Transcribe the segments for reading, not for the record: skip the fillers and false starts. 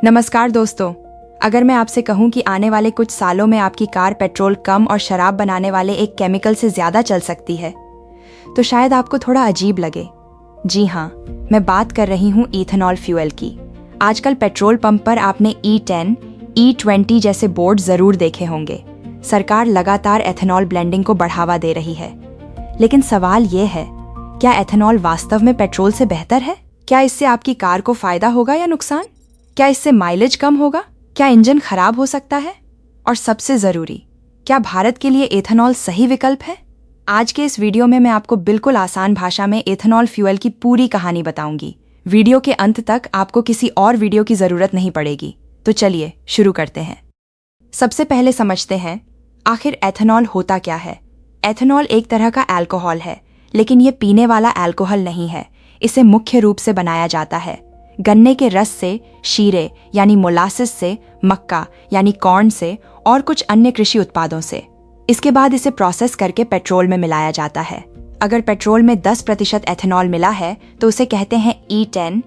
नमस्कार दोस्तों, अगर मैं आपसे कहूं कि आने वाले कुछ सालों में आपकी कार पेट्रोल कम और शराब बनाने वाले एक केमिकल से ज्यादा चल सकती है, तो शायद आपको थोड़ा अजीब लगे। जी हाँ, मैं बात कर रही हूँ इथेनॉल फ्यूल की। आजकल पेट्रोल पंप पर आपने E10, E20 जैसे बोर्ड जरूर देखे होंगे। सरकार लगातार एथेनॉल ब्लेंडिंग को बढ़ावा दे रही है। लेकिन सवाल ये है, क्या एथेनॉल वास्तव में पेट्रोल से बेहतर है? क्या इससे आपकी कार को फायदा होगा या नुकसान? क्या इससे माइलेज कम होगा? क्या इंजन खराब हो सकता है? और सबसे जरूरी, क्या भारत के लिए एथेनॉल सही विकल्प है? आज के इस वीडियो में मैं आपको बिल्कुल आसान भाषा में एथेनॉल फ्यूल की पूरी कहानी बताऊंगी। वीडियो के अंत तक आपको किसी और वीडियो की जरूरत नहीं पड़ेगी। तो चलिए शुरू करते हैं। सबसे पहले समझते हैं, आखिर एथेनॉल होता क्या है। एथेनॉल एक तरह का अल्कोहल है, लेकिन ये पीने वाला अल्कोहल नहीं है। इसे मुख्य रूप से बनाया जाता है गन्ने के रस से, शीरे यानी मोलासिस से, मक्का यानी कॉर्न से और कुछ अन्य कृषि उत्पादों से। इसके बाद इसे प्रोसेस करके पेट्रोल में मिलाया जाता है। अगर पेट्रोल में 10% एथेनॉल मिला है तो उसे कहते हैं E10।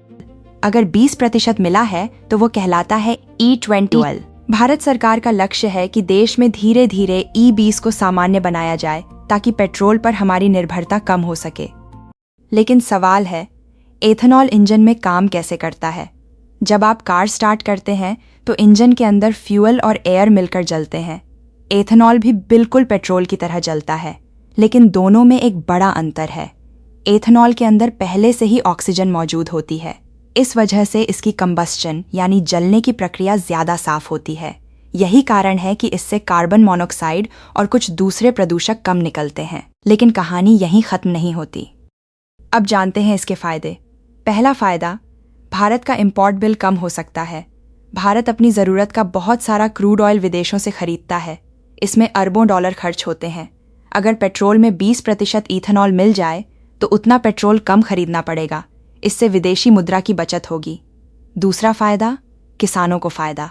अगर 20% मिला है तो वो कहलाता है E20। भारत सरकार का लक्ष्य है कि देश में धीरे धीरे E20 को सामान्य बनाया जाए ताकि पेट्रोल पर हमारी निर्भरता कम हो सके। लेकिन सवाल है, एथेनॉल इंजन में काम कैसे करता है? जब आप कार स्टार्ट करते हैं तो इंजन के अंदर फ्यूल और एयर मिलकर जलते हैं। एथेनॉल भी बिल्कुल पेट्रोल की तरह जलता है, लेकिन दोनों में एक बड़ा अंतर है। एथेनॉल के अंदर पहले से ही ऑक्सीजन मौजूद होती है। इस वजह से इसकी कंबस्चन यानी जलने की प्रक्रिया ज्यादा साफ होती है। यही कारण है कि इससे कार्बन मोनोऑक्साइड और कुछ दूसरे प्रदूषक कम निकलते हैं। लेकिन कहानी यहीं खत्म नहीं होती। अब जानते हैं इसके फायदे। पहला फायदा, भारत का इंपोर्ट बिल कम हो सकता है। भारत अपनी जरूरत का बहुत सारा क्रूड ऑयल विदेशों से खरीदता है। इसमें अरबों डॉलर खर्च होते हैं। अगर पेट्रोल में 20% इथेनॉल मिल जाए तो उतना पेट्रोल कम खरीदना पड़ेगा। इससे विदेशी मुद्रा की बचत होगी। दूसरा फायदा, किसानों को फायदा।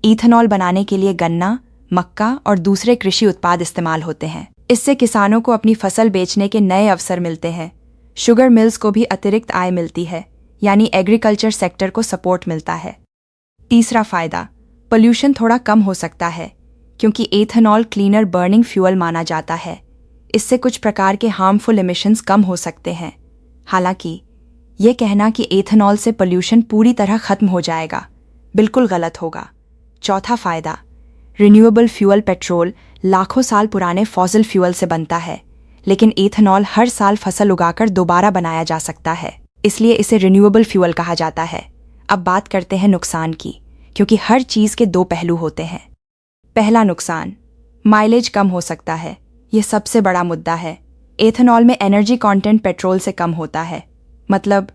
इथेनॉल बनाने के लिए गन्ना, मक्का और दूसरे कृषि उत्पाद इस्तेमाल होते हैं। इससे किसानों को अपनी फसल बेचने के नए अवसर मिलते हैं। शुगर मिल्स को भी अतिरिक्त आय मिलती है, यानी एग्रीकल्चर सेक्टर को सपोर्ट मिलता है। तीसरा फायदा, पोल्यूशन थोड़ा कम हो सकता है, क्योंकि एथेनॉल क्लीनर बर्निंग फ्यूल माना जाता है। इससे कुछ प्रकार के हार्मफुल एमिशंस कम हो सकते हैं। हालांकि ये कहना कि एथेनॉल से पोल्यूशन पूरी तरह खत्म हो जाएगा, बिल्कुल गलत होगा। चौथा फायदा, रिन्यूएबल फ्यूल पेट्रोल लाखों साल पुराने फॉसिल फ्यूल से बनता है, लेकिन एथेनॉल हर साल फसल उगाकर दोबारा बनाया जा सकता है, इसलिए इसे रिन्यूएबल फ्यूल कहा जाता है। अब बात करते हैं नुकसान की, क्योंकि हर चीज के दो पहलू होते हैं। पहला नुकसान, माइलेज कम हो सकता है। यह सबसे बड़ा मुद्दा है। एथेनॉल में एनर्जी कंटेंट पेट्रोल से कम होता है। मतलब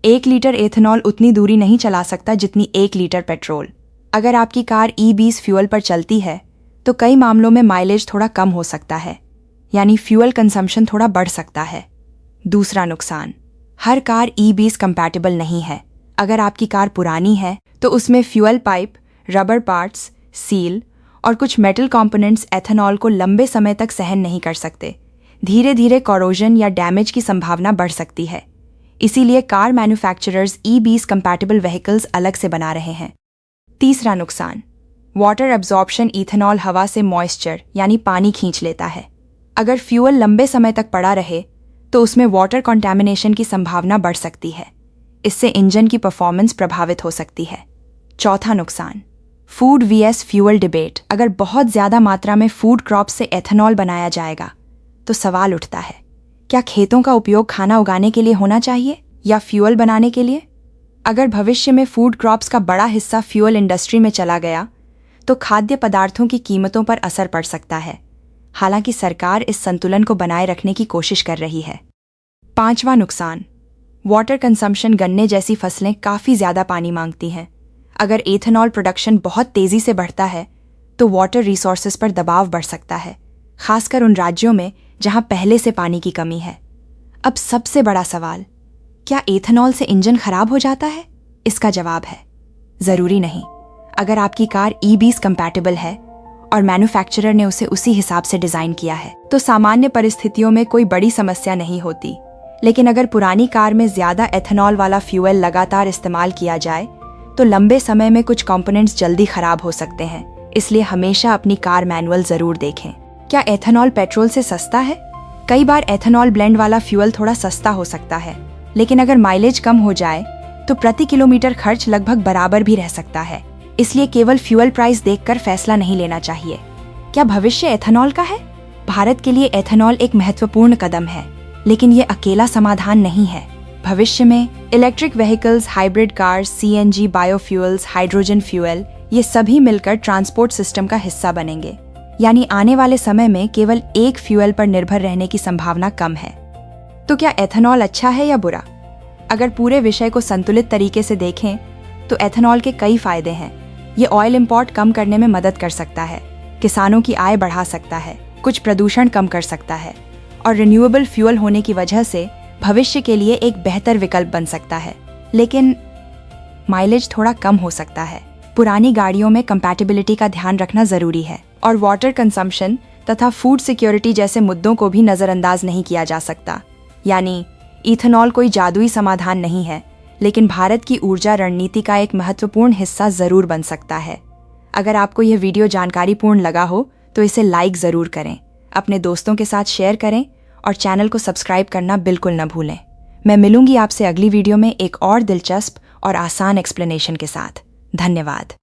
1 लीटर एथेनॉल उतनी दूरी नहीं चला सकता जितनी 1 लीटर पेट्रोल। अगर आपकी कार E20 फ्यूल पर चलती है तो कई मामलों में माइलेज थोड़ा कम हो सकता है, यानी फ्यूल कंजम्पशन थोड़ा बढ़ सकता है। दूसरा नुकसान, हर कार E20 कंपैटिबल नहीं है। अगर आपकी कार पुरानी है तो उसमें fuel pipe, rubber parts, seal और कुछ मेटल कंपोनेंट्स एथेनॉल को लंबे समय तक सहन नहीं कर सकते। धीरे धीरे कोरोजन या डैमेज की संभावना बढ़ सकती है। इसीलिए car manufacturers E20 compatible vehicles अलग से बना रहे हैं। तीसरा नुकसान, वाटर एब्जॉर्प्शन। इथेनॉल हवा से मॉइस्चर यानी पानी खींच लेता है। अगर फ्यूल लंबे समय तक पड़ा रहे तो उसमें वाटर कंटैमिनेशन की संभावना बढ़ सकती है। इससे इंजन की परफॉर्मेंस प्रभावित हो सकती है। चौथा नुकसान, फूड vs फ्यूल डिबेट। अगर बहुत ज्यादा मात्रा में फूड क्रॉप से एथेनॉल बनाया जाएगा तो सवाल उठता है, क्या खेतों का उपयोग खाना उगाने के लिए होना चाहिए या फ्यूल बनाने के लिए? अगर भविष्य में फूड क्रॉप्स का बड़ा हिस्सा फ्यूल इंडस्ट्री में चला गया तो खाद्य पदार्थों की कीमतों पर असर पड़ सकता है। हालांकि सरकार इस संतुलन को बनाए रखने की कोशिश कर रही है। पांचवा नुकसान, वाटर कंजम्पशन। गन्ने जैसी फसलें काफी ज्यादा पानी मांगती हैं। अगर एथेनॉल प्रोडक्शन बहुत तेजी से बढ़ता है तो वाटर रिसोर्सेज पर दबाव बढ़ सकता है, खासकर उन राज्यों में जहां पहले से पानी की कमी है। अब सबसे बड़ा सवाल, क्या एथेनॉल से इंजन खराब हो जाता है? इसका जवाब है, जरूरी नहीं। अगर आपकी कार E20 कंपैटिबल है और मैन्युफैक्चरर ने उसे उसी हिसाब से डिजाइन किया है तो सामान्य परिस्थितियों में कोई बड़ी समस्या नहीं होती। लेकिन अगर पुरानी कार में ज्यादा एथेनॉल वाला फ्यूल लगातार इस्तेमाल किया जाए तो लंबे समय में कुछ कंपोनेंट्स जल्दी खराब हो सकते हैं, इसलिए हमेशा अपनी कार मैनुअल जरूर देखें। क्या एथेनॉल पेट्रोल से सस्ता है? कई बार एथेनॉल ब्लेंड वाला फ्यूल थोड़ा सस्ता हो सकता है, लेकिन अगर माइलेज कम हो जाए तो प्रति किलोमीटर खर्च लगभग बराबर भी रह सकता है। इसलिए केवल फ्यूल प्राइस देखकर फैसला नहीं लेना चाहिए। क्या भविष्य एथेनॉल का है? भारत के लिए एथेनॉल एक महत्वपूर्ण कदम है, लेकिन ये अकेला समाधान नहीं है। भविष्य में electric vehicles, hybrid cars, CNG, biofuels, hydrogen fuel, ये सभी मिलकर ट्रांसपोर्ट सिस्टम का हिस्सा बनेंगे। यानी आने वाले समय में केवल एक फ्यूल पर निर्भर रहने की संभावना कम है। तो क्या एथेनॉल अच्छा है या बुरा? अगर पूरे विषय को संतुलित तरीके से देखें तो एथेनॉल के कई फायदे हैं। ये ऑयल इंपोर्ट कम करने में मदद कर सकता है, किसानों की आय बढ़ा सकता है, कुछ प्रदूषण कम कर सकता है और रिन्यूएबल फ्यूल होने की वजह से भविष्य के लिए एक बेहतर विकल्प बन सकता है। लेकिन माइलेज थोड़ा कम हो सकता है। पुरानी गाड़ियों में कंपैटिबिलिटी का ध्यान रखना जरूरी है और वाटर कंजम्पशन तथा फूड सिक्योरिटी जैसे मुद्दों को भी नजरअंदाज नहीं किया जा सकता। यानी इथेनॉल कोई जादुई समाधान नहीं है, लेकिन भारत की ऊर्जा रणनीति का एक महत्वपूर्ण हिस्सा जरूर बन सकता है। अगर आपको यह वीडियो जानकारीपूर्ण लगा हो तो इसे लाइक जरूर करें, अपने दोस्तों के साथ शेयर करें और चैनल को सब्सक्राइब करना बिल्कुल न भूलें। मैं मिलूंगी आपसे अगली वीडियो में एक और दिलचस्प और आसान एक्सप्लेनेशन के साथ। धन्यवाद।